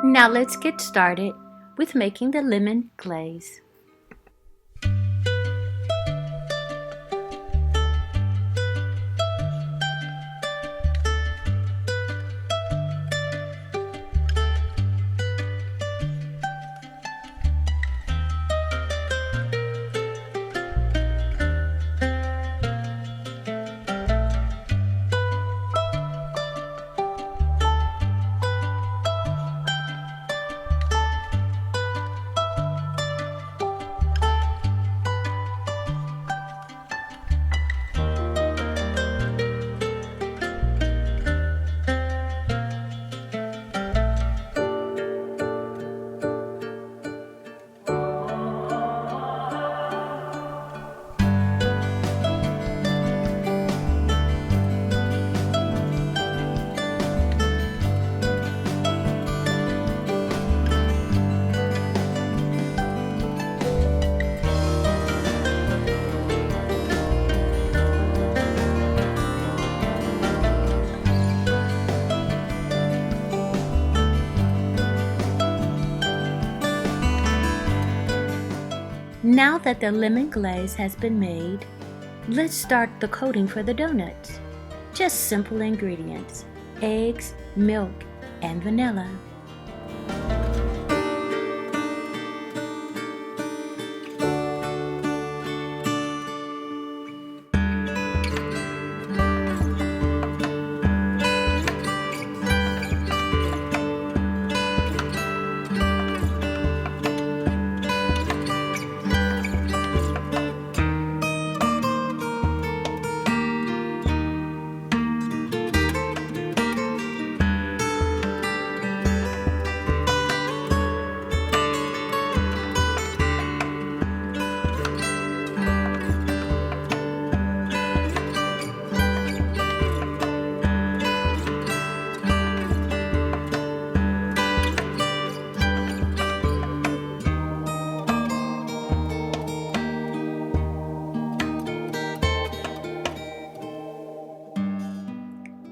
Now let's get started with making the lemon glaze. Now that the lemon glaze has been made, let's start the coating for the donuts. Just simple ingredients: eggs, milk, and vanilla.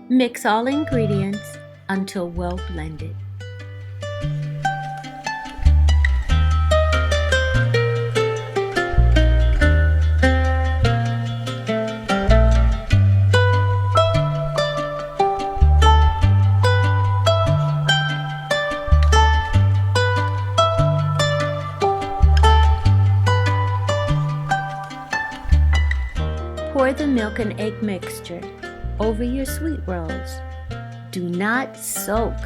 Mix all ingredients until well blended. Pour the milk and egg mixture over your sweet rolls. Do not soak.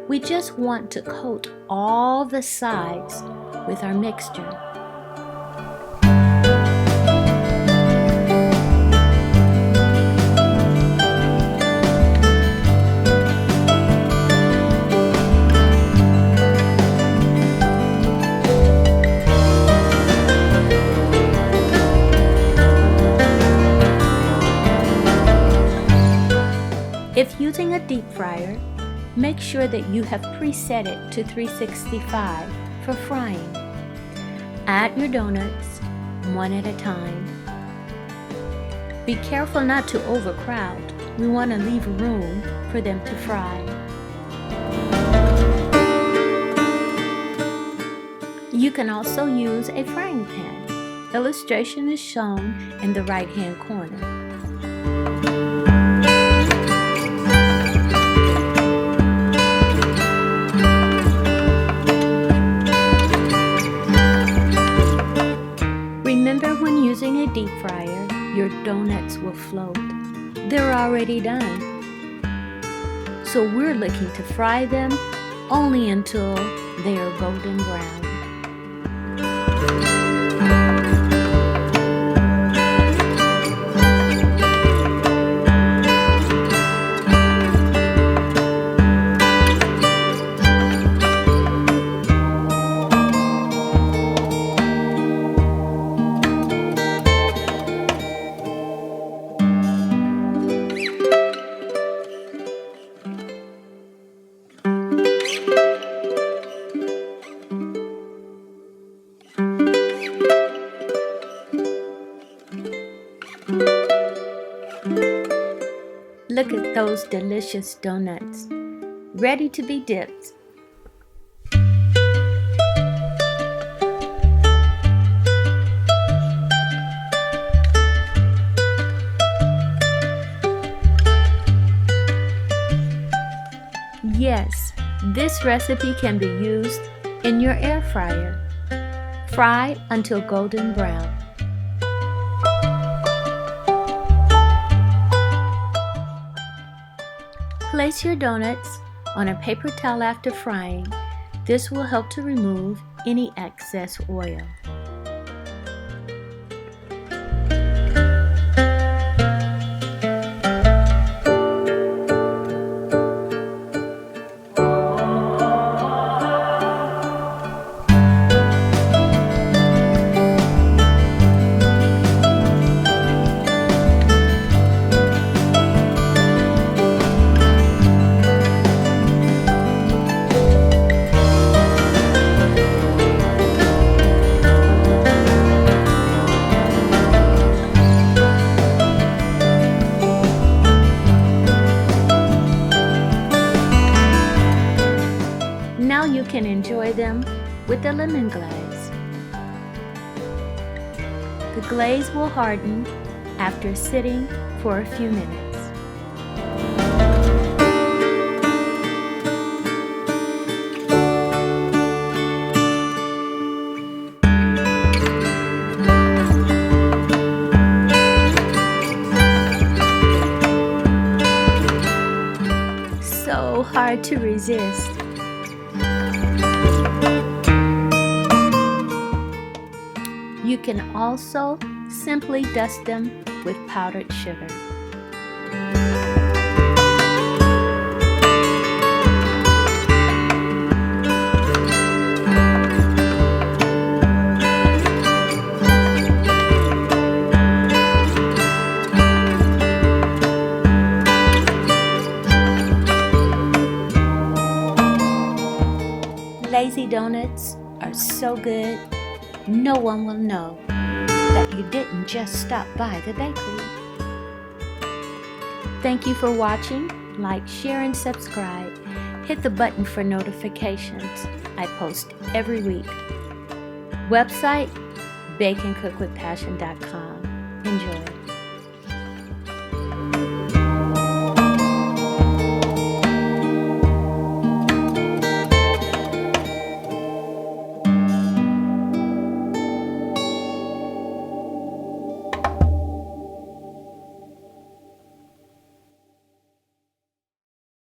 We just want to coat all the sides with our mixture. If using a deep fryer, make sure that you have preset it to 365 for frying. Add your donuts one at a time. Be careful not to overcrowd. We want to leave room for them to fry. You can also use a frying pan. Illustration is shown in the right-hand corner. Remember, when using a deep fryer, your donuts will float. They're already done. So we're looking to fry them only until they are golden brown. Look at those delicious donuts, ready to be dipped. Yes, this recipe can be used in your air fryer. Fry until golden brown. Place your donuts on a paper towel after frying. This will help to remove any excess oil. Now you can enjoy them with the lemon glaze. The glaze will harden after sitting for a few minutes. So hard to resist. You can also simply dust them with powdered sugar. Lei-zee Donuts are so good, no one will know that you didn't just stop by the bakery. Thank you for watching. Like, share, and subscribe. Hit the button for notifications. I post every week. Website, bakeandcookwithpassion.com. Enjoy.